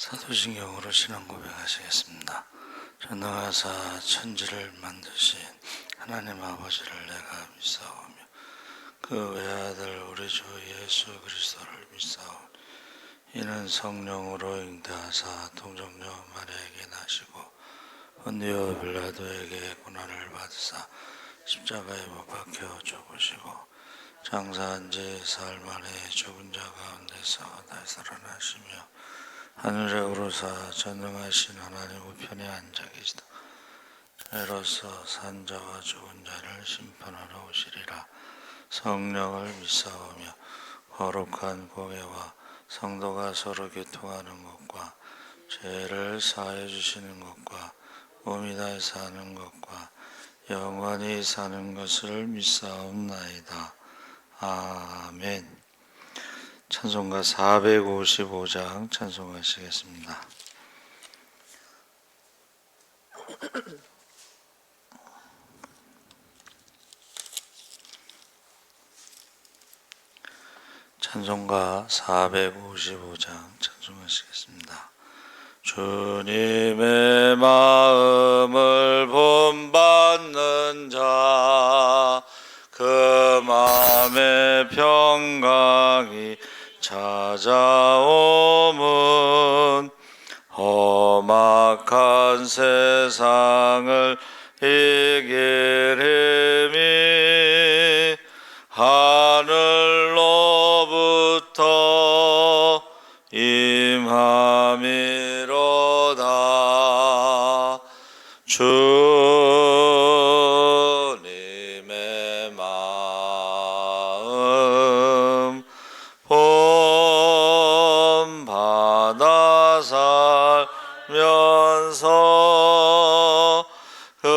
사도신경으로 신앙 고백하시겠습니다. 전능하사 천지를 만드신 하나님 아버지를 내가 믿사오며 그 외아들 우리 주 예수 그리스도를 믿사오니 이는 성령으로 잉태하사 동정녀 마리아에게 나시고 본디오 빌라도에게 고난을 받으사 십자가에 못 박혀 죽으시고 장사한 지 사흘 만에 죽은 자 가운데서 다시 살아나시며 하늘에 오르사 전능하신 하나님 우편에 앉아 계시다. 이로써 산자와 죽은 자를 심판하러 오시리라. 성령을 믿사오며 거룩한 공회와 성도가 서로 교통하는 것과 죄를 사하여 주시는 것과 몸이 다시 사는 것과 영원히 사는 것을 믿사옵나이다. 아멘. 찬송가 455장 찬송하시겠습니다. 찬송가 455장 찬송하시겠습니다. 주님의 마음을 본받는 자, 그 마음의 평강이 찾아오문 험악한 세상을 이기리니 하늘로부터 임함이로다. 주님의 마음 본받아 살면서 그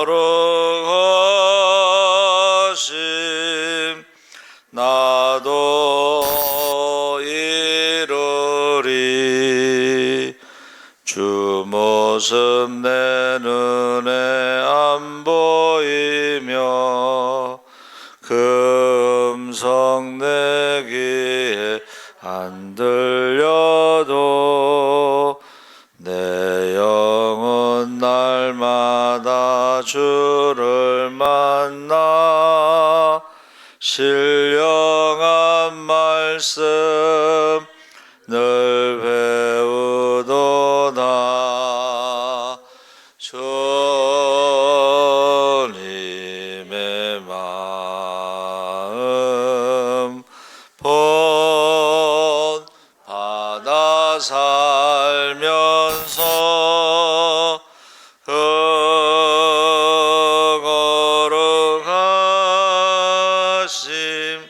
거룩하심 나도 이루리. 주 모습 내 눈에 안 보이며 그 음성 내 귀에 안 들려도 내 영혼 날마다 주를 만나 신령한 말씀 늘 배우도다. 주님의 마음 본받아 살면서 그 거룩하심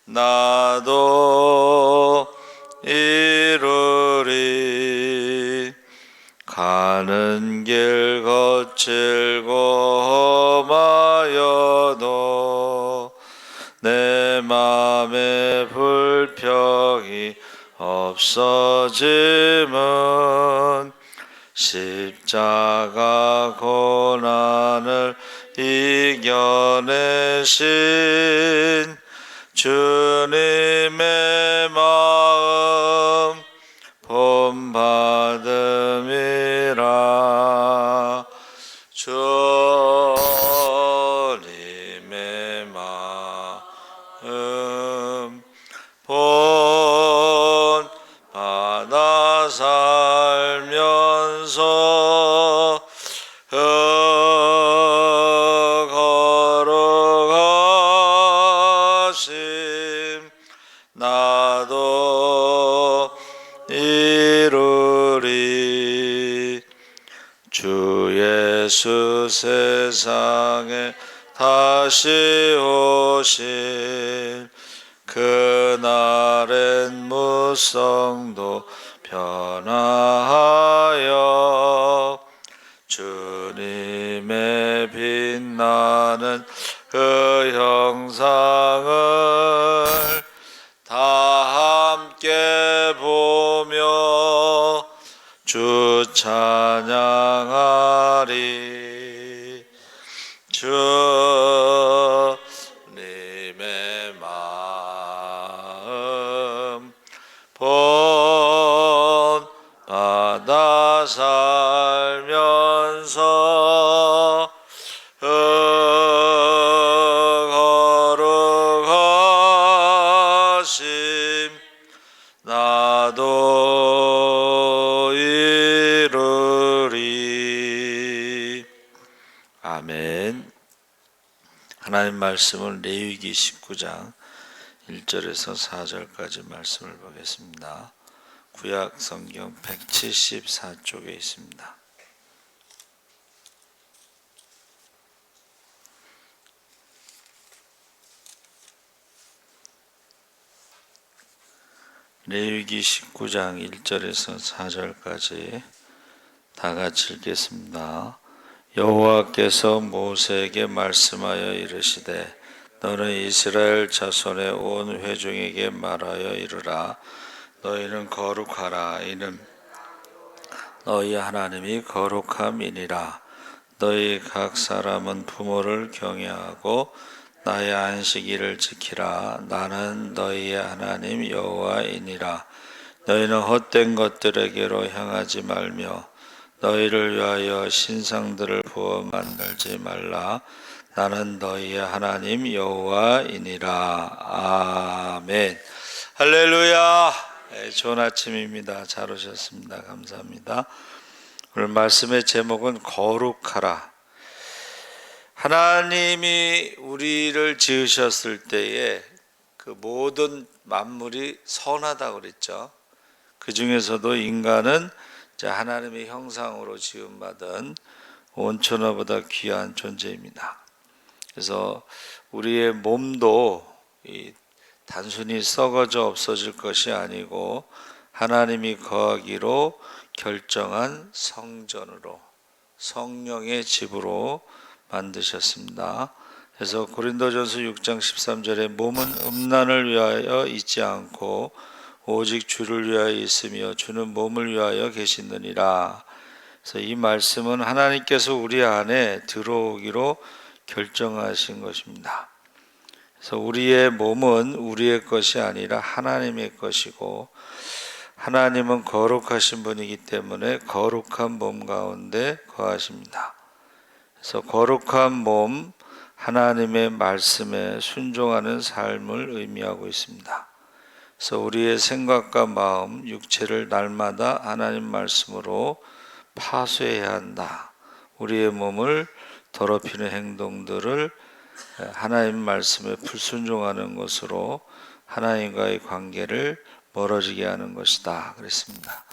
나도 이루리. 가는 길 거칠고 험하여도 내 맘에 불평이 없어짐은 십자가 고난을 이겨내신 주님의 마음 본받음이라. 주님의 마음 본받아 살면서 그 거룩하심 나도 이루리. 주 예수 세상에 다시 오실 그날엔 무성도 변화하여 주님의 빛나는 그 형상을 다 함께 보며 주 찬양하리. 주님의 마음 살면서 거룩하심 나도 이루리. 아멘. 하나님 말씀은 레위기 19장 1절에서 4절까지 말씀을 보겠습니다. 구약 성경 174쪽에 있습니다. 레위기 19장 1절에서 4절까지 다 같이 읽겠습니다. 여호와께서 모세에게 말씀하여 이르시되 너는 이스라엘 자손의 온 회중에게 말하여 이르라. 너희는 거룩하라. 이는 너희 하나님이 거룩함이니라. 너희 각 사람은 부모를 경외하고 나의 안식일을 지키라. 나는 너희의 하나님 여호와이니라. 너희는 헛된 것들에게로 향하지 말며 너희를 위하여 신상들을 부어 만들지 말라. 나는 너희의 하나님 여호와이니라. 아멘. 할렐루야. 좋은 아침입니다. 잘 오셨습니다. 감사합니다. 오늘 말씀의 제목은 거룩하라. 하나님이 우리를 지으셨을 때에 그 모든 만물이 선하다고 그랬죠. 그 중에서도 인간은 하나님의 형상으로 지음받은 온천하보다 귀한 존재입니다. 그래서 우리의 몸도 단순히 썩어져 없어질 것이 아니고 하나님이 거하기로 결정한 성전으로, 성령의 집으로 만드셨습니다. 그래서 고린도전서 6장 13절에 몸은 음란을 위하여 있지 않고 오직 주를 위하여 있으며 주는 몸을 위하여 계시느니라. 그래서 이 말씀은 하나님께서 우리 안에 들어오기로 결정하신 것입니다. 그래서 우리의 몸은 우리의 것이 아니라 하나님의 것이고 하나님은 거룩하신 분이기 때문에 거룩한 몸 가운데 거하십니다. 그래서 거룩한 몸, 하나님의 말씀에 순종하는 삶을 의미하고 있습니다. 그래서 우리의 생각과 마음, 육체를 날마다 하나님 말씀으로 파수해야 한다. 우리의 몸을 더럽히는 행동들을 하나님 말씀에 불순종하는 것으로 하나님과의 관계를 멀어지게 하는 것이다. 그랬습니다.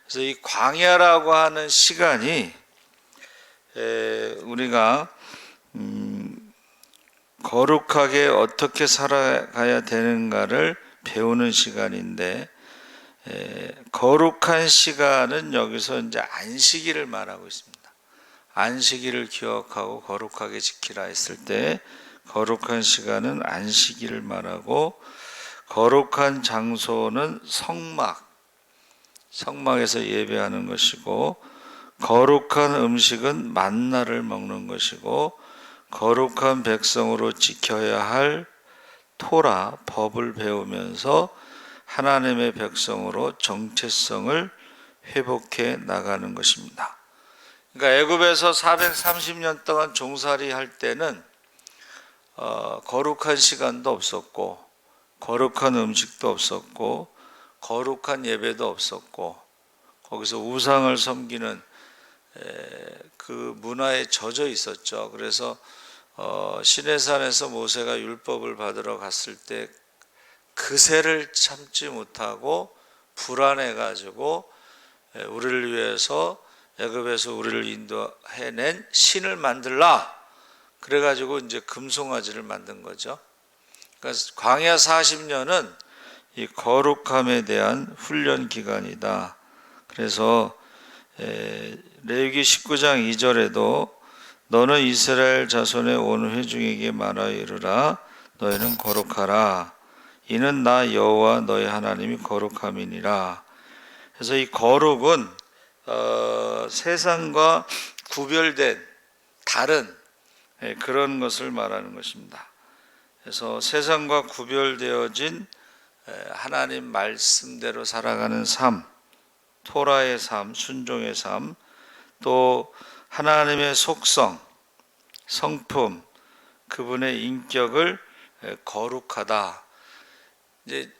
그래서 이 광야라고 하는 시간이 우리가 거룩하게 어떻게 살아가야 되는가를 배우는 시간인데, 거룩한 시간은 여기서 이제 안식일을 말하고 있습니다. 안식일을 기억하고 거룩하게 지키라 했을 때 거룩한 시간은 안식일을 말하고, 거룩한 장소는 성막에서 예배하는 것이고, 거룩한 음식은 만나를 먹는 것이고, 거룩한 백성으로 지켜야 할 토라, 법을 배우면서 하나님의 백성으로 정체성을 회복해 나가는 것입니다. 그러니까 애굽에서 430년 동안 종살이 할 때는 거룩한 시간도 없었고, 거룩한 음식도 없었고, 거룩한 예배도 없었고, 거기서 우상을 섬기는 그 문화에 젖어 있었죠. 그래서 시내산에서 모세가 율법을 받으러 갔을 때 그새를 참지 못하고 불안해 가지고 우리를 위해서 애굽에서 우리를 인도해낸 신을 만들라. 그래 가지고 이제 금송아지를 만든 거죠. 그러니까 광야 40년은 이 거룩함에 대한 훈련 기간이다. 그래서 레위기 19장 2절에도 너는 이스라엘 자손의 온 회중에게 말하여 이르라. 너희는 거룩하라. 이는 나 여호와 너희 하나님이 거룩함이니라. 그래서 이 거룩은 세상과 구별된 다른 그런 것을 말하는 것입니다. 그래서 세상과 구별되어진 하나님 말씀대로 살아가는 삶, 토라의 삶, 순종의 삶, 또 하나님의 속성, 성품, 그분의 인격을 거룩하다. 이제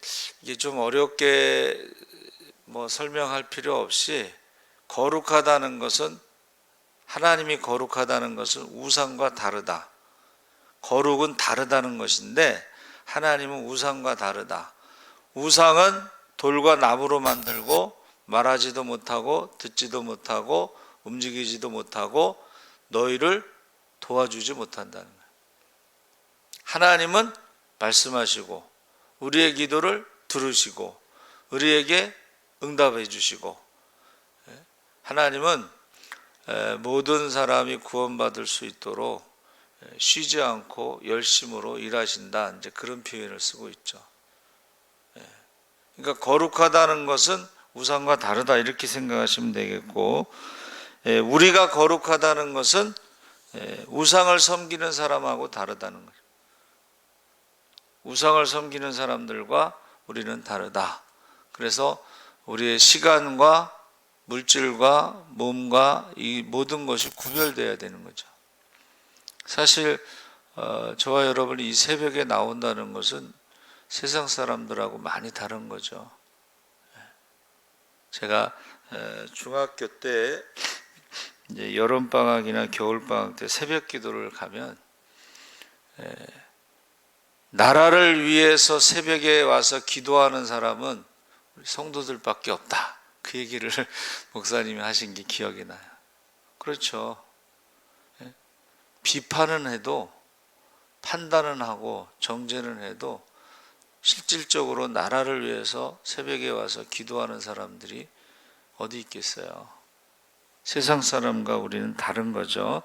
이게 좀 어렵게 설명할 필요 없이, 거룩하다는 것은, 하나님이 거룩하다는 것은 우상과 다르다. 거룩은 다르다는 것인데 하나님은 우상과 다르다. 우상은 돌과 나무로 만들고 말하지도 못하고 듣지도 못하고 움직이지도 못하고 너희를 도와주지 못한다는 거예요. 하나님은 말씀하시고 우리의 기도를 들으시고 우리에게 응답해 주시고, 하나님은 모든 사람이 구원받을 수 있도록 쉬지 않고 열심으로 일하신다, 이제 그런 표현을 쓰고 있죠. 그러니까 거룩하다는 것은 우상과 다르다, 이렇게 생각하시면 되겠고, 우리가 거룩하다는 것은 우상을 섬기는 사람하고 다르다는 거죠. 우상을 섬기는 사람들과 우리는 다르다. 그래서 우리의 시간과 물질과 몸과 이 모든 것이 구별되어야 되는 거죠. 사실 저와 여러분이 이 새벽에 나온다는 것은 세상 사람들하고 많이 다른 거죠. 제가 중학교 때 이제 여름방학이나 겨울방학 때 새벽 기도를 가면 나라를 위해서 새벽에 와서 기도하는 사람은 우리 성도들밖에 없다, 그 얘기를 목사님이 하신 게 기억이 나요. 그렇죠. 비판은 해도, 판단은 하고 정죄는 해도 실질적으로 나라를 위해서 새벽에 와서 기도하는 사람들이 어디 있겠어요. 세상 사람과 우리는 다른 거죠.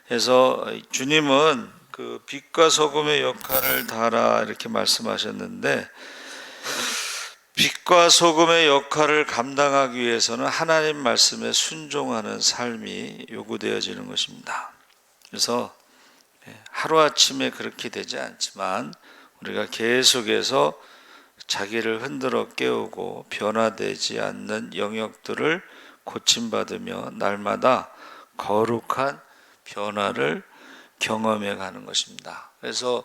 그래서 주님은 그 빛과 소금의 역할을 다하라 이렇게 말씀하셨는데, 빛과 소금의 역할을 감당하기 위해서는 하나님 말씀에 순종하는 삶이 요구되어지는 것입니다. 그래서 하루아침에 그렇게 되지 않지만 우리가 계속해서 자기를 흔들어 깨우고 변화되지 않는 영역들을 고침받으며 날마다 거룩한 변화를 경험해 가는 것입니다. 그래서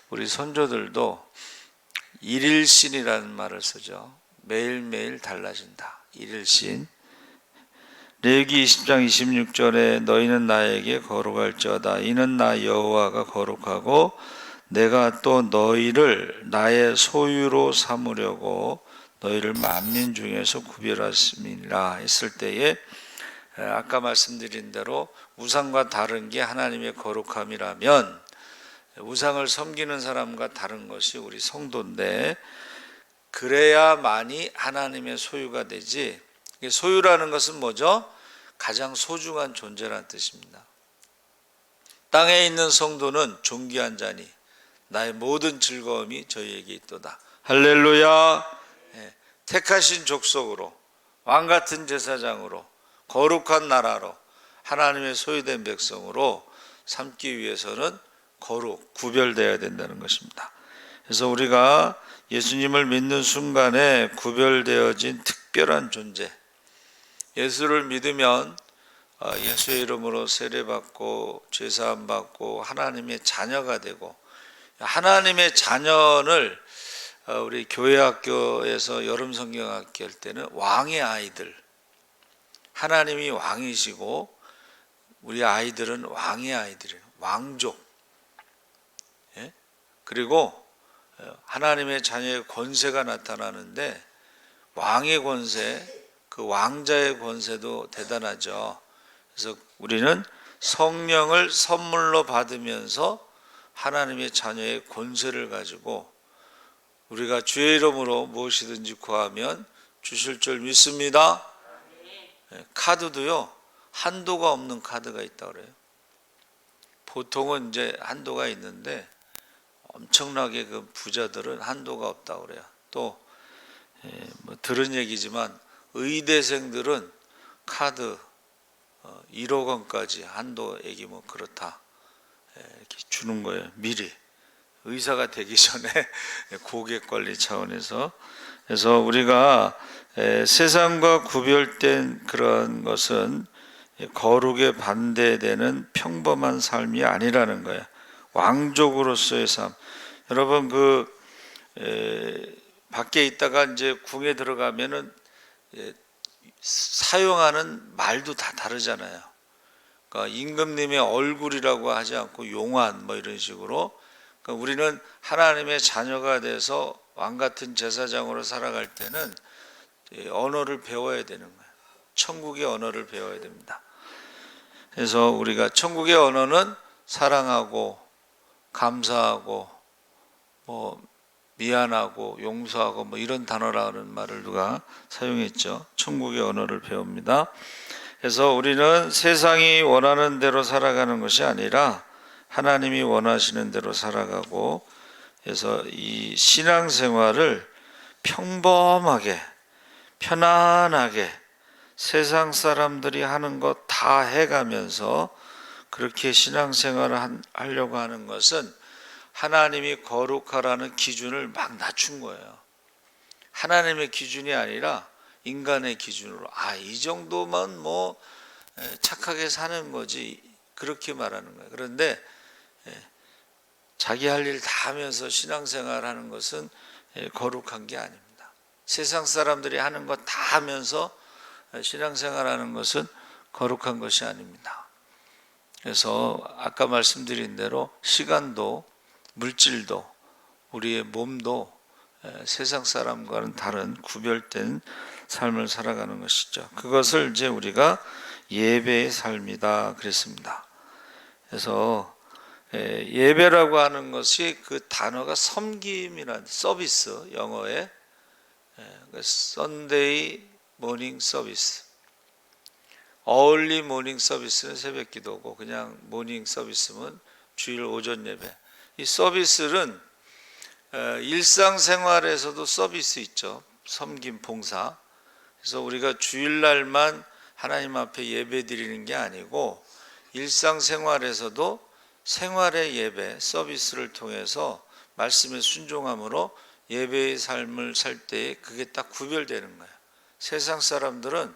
우리 선조들도 일일신이라는 말을 쓰죠. 매일매일 달라진다. 일일신. 레위기 20장 26절에 너희는 나에게 거룩할지어다. 이는 나 여호와가 거룩하고 내가 또 너희를 나의 소유로 삼으려고 너희를 만민 중에서 구별하심이라 했을 때에, 아까 말씀드린 대로 우상과 다른 게 하나님의 거룩함이라면 우상을 섬기는 사람과 다른 것이 우리 성도인데, 그래야만이 하나님의 소유가 되지. 소유라는 것은 뭐죠? 가장 소중한 존재라는 뜻입니다. 땅에 있는 성도는 존귀한 자니 나의 모든 즐거움이 저희에게 있도다. 할렐루야. 택하신 족속으로, 왕같은 제사장으로, 거룩한 나라로, 하나님의 소유된 백성으로 삼기 위해서는 거룩, 구별되어야 된다는 것입니다. 그래서 우리가 예수님을 믿는 순간에 구별되어진 특별한 존재, 예수를 믿으면 예수의 이름으로 세례받고 죄사함 받고 하나님의 자녀가 되고, 하나님의 자녀를 우리 교회 학교에서 여름 성경학교 할 때는 왕의 아이들, 하나님이 왕이시고 우리 아이들은 왕의 아이들이에요. 왕족. 그리고 하나님의 자녀의 권세가 나타나는데, 왕의 권세, 그 왕자의 권세도 대단하죠. 그래서 우리는 성령을 선물로 받으면서 하나님의 자녀의 권세를 가지고 우리가 주의 이름으로 무엇이든지 구하면 주실 줄 믿습니다. 카드도요, 한도가 없는 카드가 있다고 그래요. 보통은 이제 한도가 있는데 엄청나게 그 부자들은 한도가 없다고 그래요. 또 들은 얘기지만 의대생들은 카드 1억 원까지 한도액이 그렇다, 이렇게 주는 거예요. 미리 의사가 되기 전에 고객 관리 차원에서. 그래서 우리가 세상과 구별된 그런 것은 거룩에 반대되는 평범한 삶이 아니라는 거예요. 왕족으로서의 삶. 여러분 밖에 있다가 이제 궁에 들어가면은 사용하는 말도 다 다르잖아요. 그러니까 임금님의 얼굴이라고 하지 않고 용환 뭐 이런 식으로. 그러니까 우리는 하나님의 자녀가 돼서 왕 같은 제사장으로 살아갈 때는 언어를 배워야 되는 거예요. 천국의 언어를 배워야 됩니다. 그래서 우리가 천국의 언어는 사랑하고 감사하고 뭐 미안하고 용서하고 뭐 이런 단어라는 말을 누가 사용했죠. 천국의 언어를 배웁니다. 그래서 우리는 세상이 원하는 대로 살아가는 것이 아니라 하나님이 원하시는 대로 살아가고, 그래서 이 신앙생활을 평범하게 편안하게 세상 사람들이 하는 것 다 해가면서 그렇게 신앙생활을 하려고 하는 것은 하나님이 거룩하라는 기준을 막 낮춘 거예요. 하나님의 기준이 아니라 인간의 기준으로 이 정도만 뭐 착하게 사는 거지, 그렇게 말하는 거예요. 그런데 자기 할 일 다 하면서 신앙생활 하는 것은 거룩한 게 아닙니다. 세상 사람들이 하는 것 다 하면서 신앙생활 하는 것은 거룩한 것이 아닙니다. 그래서 아까 말씀드린 대로 시간도 물질도 우리의 몸도 세상 사람과는 다른 구별된 삶을 살아가는 것이죠. 그것을 이제 우리가 예배의 삶이다 그랬습니다. 그래서 예배라고 하는 것이 그 단어가 섬김이라는 서비스, 영어에 Sunday 모닝 서비스. 어울리 모닝 서비스는 새벽 기도고, 그냥 모닝 서비스는 주일 오전 예배. 이 서비스는 일상생활에서도 서비스 있죠. 섬김, 봉사. 그래서 우리가 주일날만 하나님 앞에 예배 드리는 게 아니고 일상생활에서도 생활의 예배, 서비스를 통해서 말씀에 순종함으로 예배의 삶을 살 때에 그게 딱 구별되는 거예요. 세상 사람들은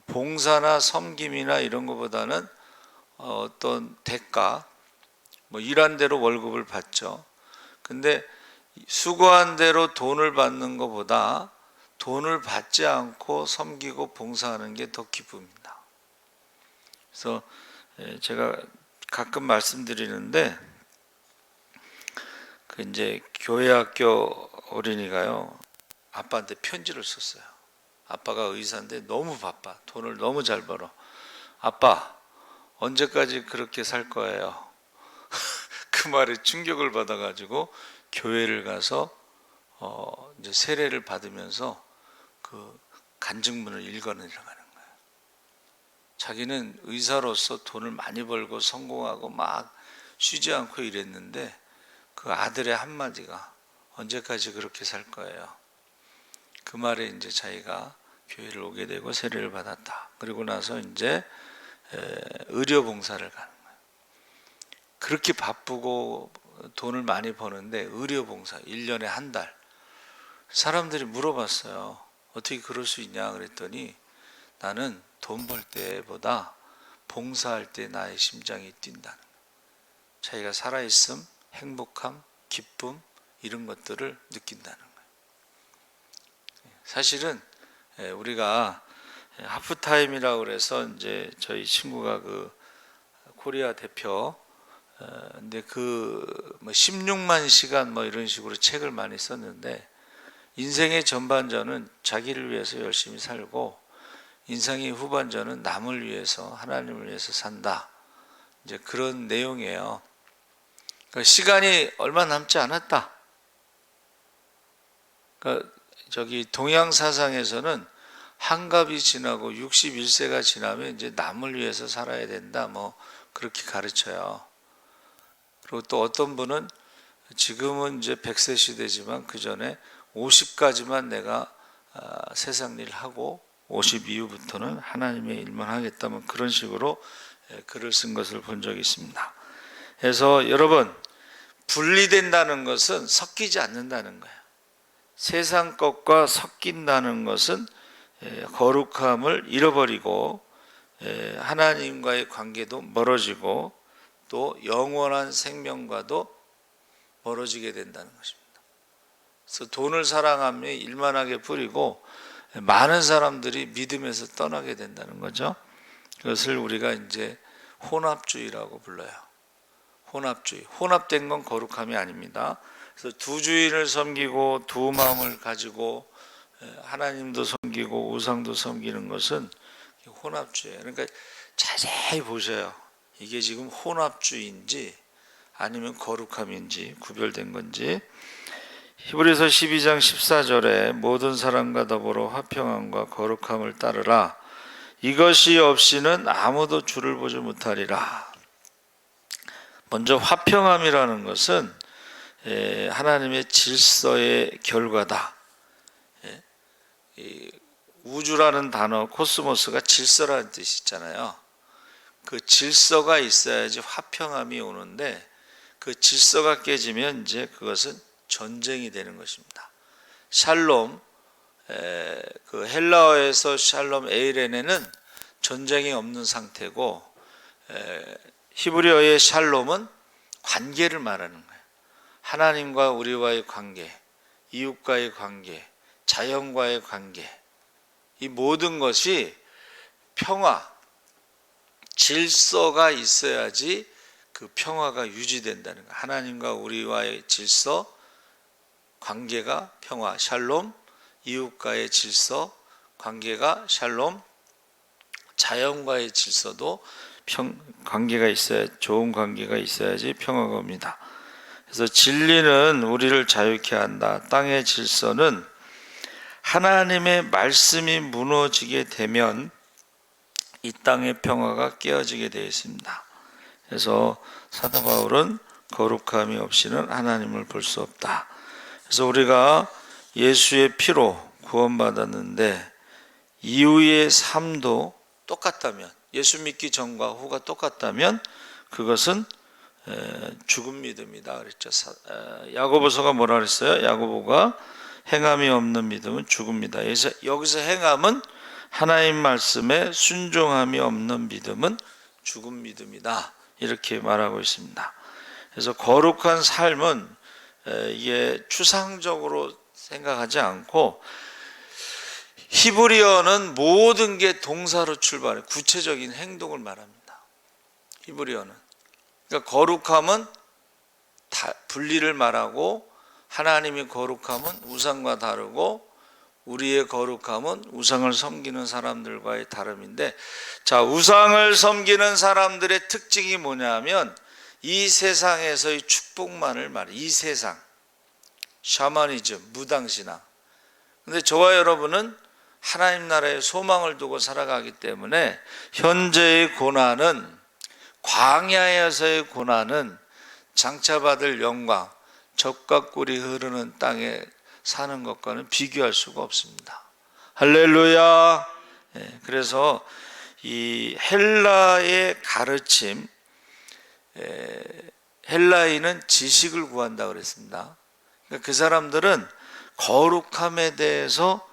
봉사나 섬김이나 이런 것보다는 어떤 대가, 뭐 일한 대로 월급을 받죠. 근데 수고한 대로 돈을 받는 것보다 돈을 받지 않고 섬기고 봉사하는 게 더 기쁨입니다. 그래서 제가 가끔 말씀드리는데, 그 이제 교회 학교 어린이가요, 아빠한테 편지를 썼어요. 아빠가 의사인데 너무 바빠. 돈을 너무 잘 벌어. 아빠, 언제까지 그렇게 살 거예요? 그 말에 충격을 받아가지고 교회를 가서 이제 세례를 받으면서 그 간증문을 읽어내려가는 거예요. 자기는 의사로서 돈을 많이 벌고 성공하고 막 쉬지 않고 일했는데 그 아들의 한마디가 언제까지 그렇게 살 거예요? 그 말에 이제 자기가 교회를 오게 되고 세례를 받았다. 그리고 나서 이제 의료 봉사를 가는 거예요. 그렇게 바쁘고 돈을 많이 버는데 의료 봉사 1년에 한 달. 사람들이 물어봤어요. 어떻게 그럴 수 있냐 그랬더니 나는 돈 벌 때보다 봉사할 때 나의 심장이 뛴다는 거예요. 자기가 살아있음, 행복함, 기쁨 이런 것들을 느낀다는 거예요. 사실은 우리가 하프타임이라고 그래서 이제 저희 친구가 그 코리아 대표 근데 뭐 16만 시간 뭐 이런 식으로 책을 많이 썼는데, 인생의 전반전은 자기를 위해서 열심히 살고 인생의 후반전은 남을 위해서 하나님을 위해서 산다. 이제 그런 내용이에요. 그러니까 시간이 얼마 남지 않았다. 그러니까 저기 동양 사상에서는 한갑이 지나고 61세가 지나면 이제 남을 위해서 살아야 된다. 뭐 그렇게 가르쳐요. 그리고 또 어떤 분은 지금은 이제 100세 시대지만 그 전에 50까지만 내가 세상 일 하고 50 이후부터는 하나님의 일만 하겠다면 그런 식으로 글을 쓴 것을 본 적이 있습니다. 그래서 여러분, 분리된다는 것은 섞이지 않는다는 거예요. 세상 것과 섞인다는 것은 거룩함을 잃어버리고 하나님과의 관계도 멀어지고 또 영원한 생명과도 멀어지게 된다는 것입니다. 그래서 돈을 사랑하며 일만하게 뿌리고 많은 사람들이 믿음에서 떠나게 된다는 거죠. 그것을 우리가 이제 혼합주의라고 불러요. 혼합주의. 혼합된 건 거룩함이 아닙니다. 그래서 두 주인을 섬기고 두 마음을 가지고 하나님도 섬기고 우상도 섬기는 것은 혼합주의예요. 그러니까 자세히 보셔요. 이게 지금 혼합주의인지 아니면 거룩함인지 구별된 건지. 히브리서 12장 14절에 모든 사람과 더불어 화평함과 거룩함을 따르라. 이것이 없이는 아무도 주를 보지 못하리라. 먼저 화평함이라는 것은 하나님의 질서의 결과다. 우주라는 단어 코스모스가 질서라는 뜻이 있잖아요. 그 질서가 있어야지 화평함이 오는데 그 질서가 깨지면 이제 그것은 전쟁이 되는 것입니다. 샬롬, 그 헬라어에서 샬롬 에이레네는 전쟁이 없는 상태고 히브리어의 샬롬은 관계를 말하는 거예요. 하나님과 우리와의 관계, 이웃과의 관계, 자연과의 관계, 이 모든 것이 평화, 질서가 있어야지 그 평화가 유지된다는 거예요. 하나님과 우리와의 질서, 관계가 평화, 샬롬, 이웃과의 질서, 관계가 샬롬, 자연과의 질서도 관계가 있어야, 좋은 관계가 있어야지 평화가 옵니다. 그래서 진리는 우리를 자유케 한다. 땅의 질서는 하나님의 말씀이 무너지게 되면 이 땅의 평화가 깨어지게 되어 있습니다. 그래서 사도 바울은 거룩함이 없이는 하나님을 볼 수 없다. 그래서 우리가 예수의 피로 구원받았는데 이후의 삶도 똑같다면, 예수 믿기 전과 후가 똑같다면 그것은 죽은 믿음이다 그랬죠. 야고보서가 뭐라 그랬어요? 야고보가 행함이 없는 믿음은 죽음이다. 여기서 행함은 하나님 말씀에 순종함이 없는 믿음은 죽은 믿음이다. 이렇게 말하고 있습니다. 그래서 거룩한 삶은 이게 추상적으로 생각하지 않고 히브리어는 모든 게 동사로 출발해 구체적인 행동을 말합니다. 히브리어는. 그러니까 거룩함은 분리를 말하고 하나님의 거룩함은 우상과 다르고 우리의 거룩함은 우상을 섬기는 사람들과의 다름인데, 자, 우상을 섬기는 사람들의 특징이 뭐냐면 이 세상에서의 축복만을 말해. 이 세상, 샤머니즘, 무당신앙. 근데 저와 여러분은 하나님 나라에 소망을 두고 살아가기 때문에 현재의 고난은, 광야에서의 고난은 장차받을 영광, 젖과 꿀이 흐르는 땅에 사는 것과는 비교할 수가 없습니다. 할렐루야. 그래서 이 헬라의 가르침, 헬라인은 지식을 구한다고 그랬습니다. 그러니까 그 사람들은 거룩함에 대해서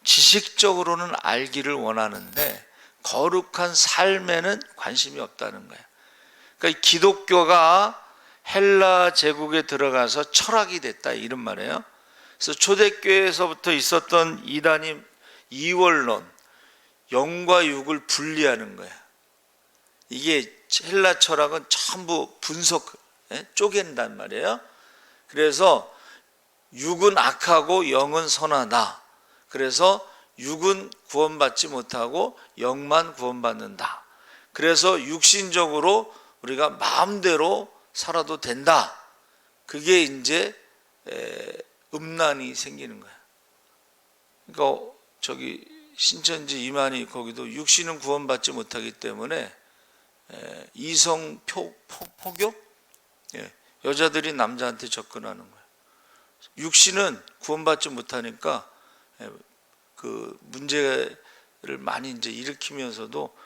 지식적으로는 알기를 원하는데 거룩한 삶에는 관심이 없다는 거예요. 그러니까 기독교가 헬라 제국에 들어가서 철학이 됐다 이런 말이에요. 그래서 초대교회에서부터 있었던 이단이 이원론, 영과 육을 분리하는 거예요. 이게 헬라 철학은 전부 분석, 쪼갠단 말이에요. 그래서 육은 악하고 영은 선하다. 그래서 육은 구원받지 못하고 영만 구원받는다. 그래서 육신적으로 우리가 마음대로 살아도 된다. 그게 이제 음란이 생기는 거야. 그러니까 저기 신천지 이만희 거기도 육신은 구원받지 못하기 때문에 이성 포교? 여자들이 남자한테 접근하는 거야. 육신은 구원받지 못하니까 그 문제를 많이 이제 일으키면서도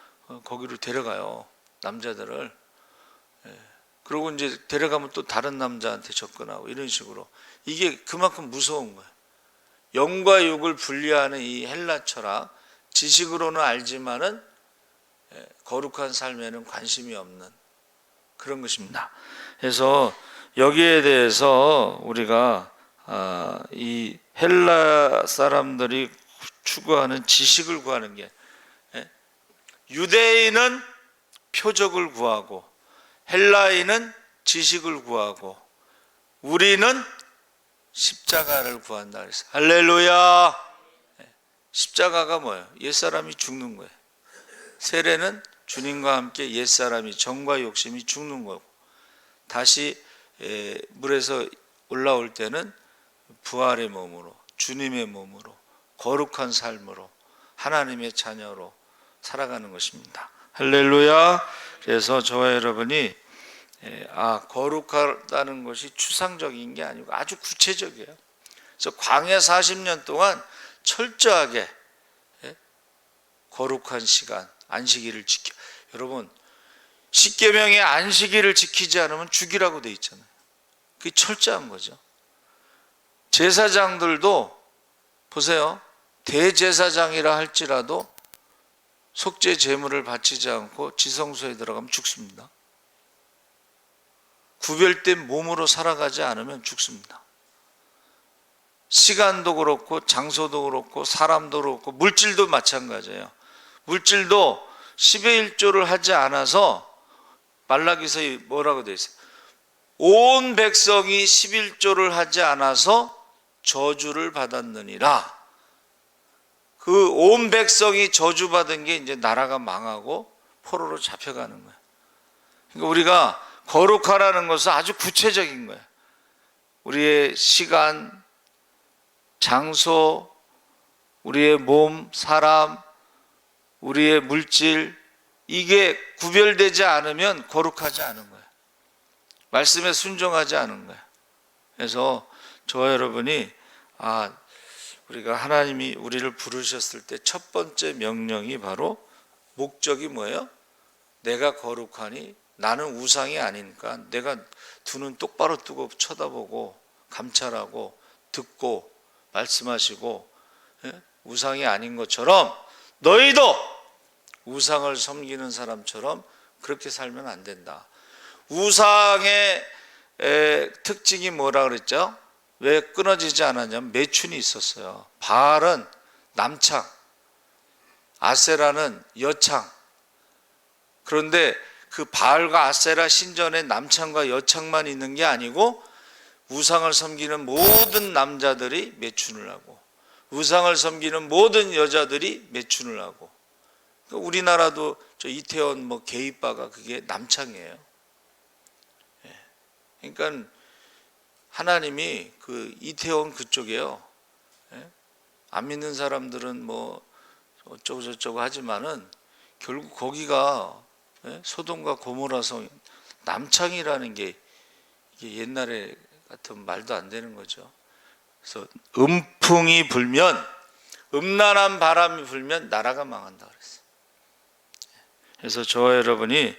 거기로 데려가요. 남자들을. 그러고 이제 데려가면 또 다른 남자한테 접근하고 이런 식으로. 이게 그만큼 무서운 거예요. 영과 육을 분리하는 이 헬라 철학, 지식으로는 알지만은 거룩한 삶에는 관심이 없는 그런 것입니다. 그래서 여기에 대해서 우리가 이 헬라 사람들이 추구하는 지식을 구하는 게, 유대인은 표적을 구하고 헬라인은 지식을 구하고 우리는 십자가를 구한다 그랬어요. 할렐루야. 십자가가 뭐예요? 옛사람이 죽는 거예요. 세례는 주님과 함께 옛사람이, 정과 욕심이 죽는 거고, 다시 물에서 올라올 때는 부활의 몸으로, 주님의 몸으로, 거룩한 삶으로, 하나님의 자녀로 살아가는 것입니다. 할렐루야. 그래서 저와 여러분이 거룩하다는 것이 추상적인 게 아니고 아주 구체적이에요. 그래서 광야 40년 동안 철저하게 거룩한 시간, 안식일을 지켜. 여러분, 십계명의 안식일을 지키지 않으면 죽이라고 돼 있잖아요. 그게 철저한 거죠. 제사장들도 보세요. 대제사장이라 할지라도 속죄 제물을 바치지 않고 지성소에 들어가면 죽습니다. 구별된 몸으로 살아가지 않으면 죽습니다. 시간도 그렇고 장소도 그렇고 사람도 그렇고 물질도 마찬가지예요. 물질도 10의 1조를 하지 않아서 말라기서 뭐라고 되어 있어요? 온 백성이 11조를 하지 않아서 저주를 받았느니라. 그 온 백성이 저주받은 게 이제 나라가 망하고 포로로 잡혀가는 거예요. 그러니까 우리가 거룩하라는 것은 아주 구체적인 거예요. 우리의 시간, 장소, 우리의 몸, 사람, 우리의 물질, 이게 구별되지 않으면 거룩하지 않은 거예요. 말씀에 순종하지 않은 거예요. 그래서 저와 여러분이 우리가 하나님이 우리를 부르셨을 때 첫 번째 명령이 바로 목적이 뭐예요? 내가 거룩하니 나는 우상이 아니니까 내가 두 눈 똑바로 뜨고 쳐다보고 감찰하고 듣고 말씀하시고, 우상이 아닌 것처럼 너희도 우상을 섬기는 사람처럼 그렇게 살면 안 된다. 우상의 특징이 뭐라 그랬죠? 왜 끊어지지 않았냐면 매춘이 있었어요. 바알은 남창, 아세라는 여창. 그런데 그 바알과 아세라 신전에 남창과 여창만 있는 게 아니고 우상을 섬기는 모든 남자들이 매춘을 하고 우상을 섬기는 모든 여자들이 매춘을 하고, 우리나라도 저 이태원 게이바가 그게 남창이에요. 그러니까 하나님이 그 이태원 그쪽에요. 안 믿는 사람들은 어쩌고 저쩌고 하지만은 결국 거기가 소돔과 고모라성 남창이라는 게 이게 옛날에 같은 말도 안 되는 거죠. 그래서 음풍이 불면, 음란한 바람이 불면 나라가 망한다 그랬어요. 그래서 저와 여러분이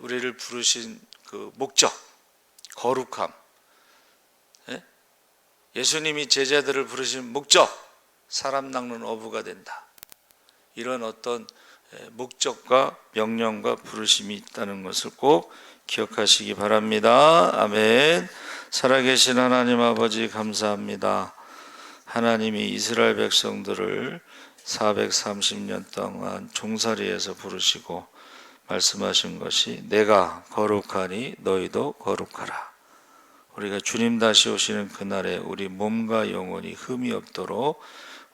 우리를 부르신 그 목적, 거룩함, 예수님이 제자들을 부르신 목적, 사람 낚는 어부가 된다. 이런 어떤 목적과 명령과 부르심이 있다는 것을 꼭 기억하시기 바랍니다. 아멘. 살아계신 하나님 아버지 감사합니다. 하나님이 이스라엘 백성들을 430년 동안 종살이에서 부르시고 말씀하신 것이 내가 거룩하니 너희도 거룩하라. 우리가 주님 다시 오시는 그날에 우리 몸과 영혼이 흠이 없도록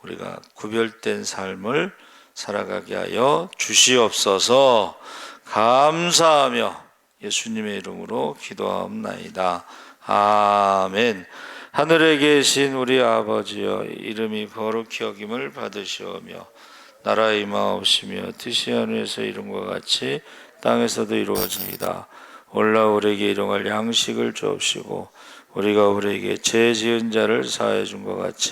우리가 구별된 삶을 살아가게 하여 주시옵소서. 감사하며 예수님의 이름으로 기도하옵나이다. 아멘. 하늘에 계신 우리 아버지여, 이름이 거룩히 여김을 받으시오며 나라 임하옵시며 뜻이 하늘에서 이룬 것 같이 땅에서도 이루어집니다. 오늘날 우리에게 일용할 양식을 주옵시고 우리가 우리에게 죄 지은 자를 사하여 준 것 같이